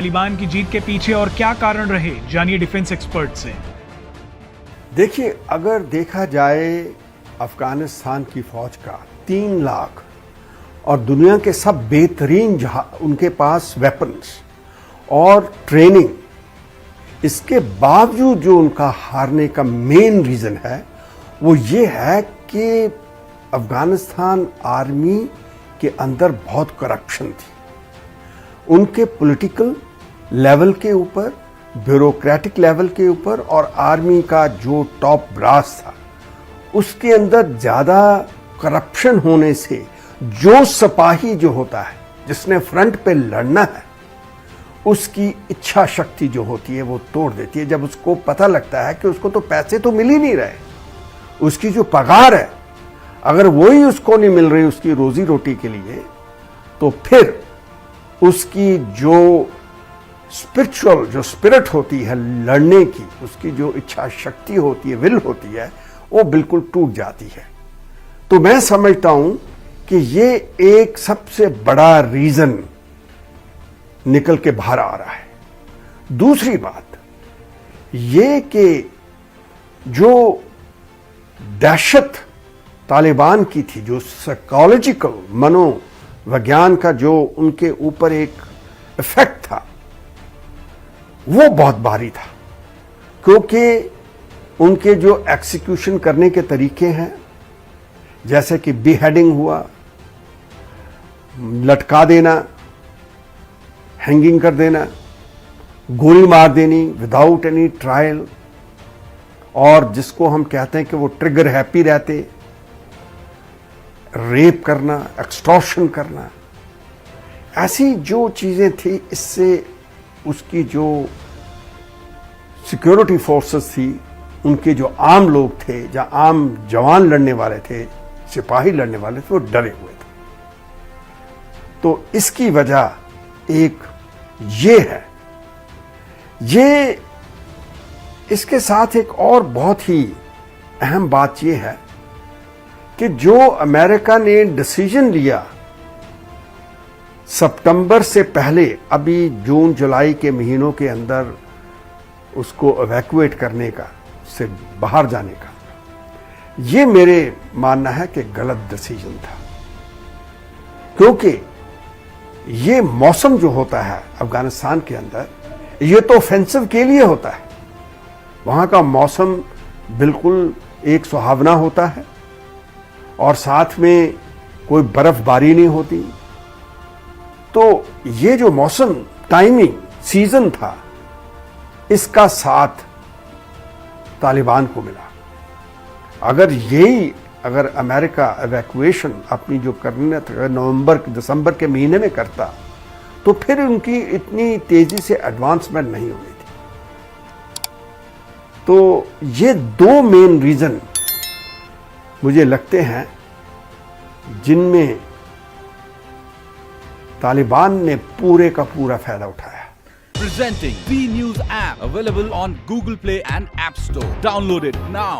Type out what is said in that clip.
तालिबान की जीत के पीछे और क्या कारण रहे, जानिए डिफेंस एक्सपर्ट से। देखिए, अगर देखा जाए अफगानिस्तान की फौज का 3 लाख और दुनिया के सब बेहतरीन उनके पास वेपन्स और ट्रेनिंग, इसके बावजूद जो उनका हारने का मेन रीजन है वो ये है कि अफगानिस्तान आर्मी के अंदर बहुत करप्शन थी। उनके पॉलिटिकल लेवल के ऊपर, ब्यूरोक्रेटिक लेवल के ऊपर और आर्मी का जो टॉप ब्रास था उसके अंदर ज्यादा करप्शन होने से जो सिपाही जो होता है जिसने फ्रंट पे लड़ना है उसकी इच्छा शक्ति जो होती है वो तोड़ देती है। जब उसको पता लगता है कि उसको तो पैसे तो मिल ही नहीं रहे, उसकी जो पगार है अगर वही उसको नहीं मिल रही उसकी रोजी रोटी के लिए, तो फिर उसकी जो स्पिरिचुअल जो स्पिरिट होती है लड़ने की, उसकी जो इच्छा शक्ति होती है, विल होती है, वो बिल्कुल टूट जाती है। तो मैं समझता हूं कि ये एक सबसे बड़ा रीजन निकल के बाहर आ रहा है। दूसरी बात ये कि जो दहशत तालिबान की थी, जो साइकोलॉजिकल मनोविज्ञान का जो उनके ऊपर एक इफेक्ट था वो बहुत भारी था, क्योंकि उनके जो एक्सिक्यूशन करने के तरीके हैं, जैसे कि बीहेडिंग हुआ, लटका देना, हैंगिंग कर देना, गोली मार देनी विदाउट एनी ट्रायल, और जिसको हम कहते हैं कि वो ट्रिगर हैप्पी रहते, रेप करना, एक्सटॉर्शन करना, ऐसी जो चीजें थी, इससे उसकी जो सिक्योरिटी फोर्सेस थी, उनके जो आम लोग थे, जहां आम जवान लड़ने वाले थे, सिपाही लड़ने वाले थे, वो डरे हुए थे। तो इसकी वजह एक ये है। ये इसके साथ एक और बहुत ही अहम बात ये है कि जो अमेरिका ने डिसीजन लिया सितंबर से पहले, अभी जून जुलाई के महीनों के अंदर उसको इवैक्यूएट करने का, से बाहर जाने का, ये मेरे मानना है कि गलत डिसीजन था। क्योंकि ये मौसम जो होता है अफगानिस्तान के अंदर, ये तो ऑफेंसिव के लिए होता है। वहां का मौसम बिल्कुल एक सुहावना होता है और साथ में कोई बर्फबारी नहीं होती। तो ये जो मौसम, टाइमिंग, सीजन था, इसका साथ तालिबान को मिला। अगर अमेरिका इवैक्यूएशन अपनी जो करना था नवंबर दिसंबर के महीने में करता, तो फिर उनकी इतनी तेजी से एडवांसमेंट नहीं होनी थी। तो ये 2 मेन रीजन मुझे लगते हैं जिनमें तालिबान ने पूरे का पूरा फायदा उठाया। Presenting V News app available on Google Play and App Store. Download it now.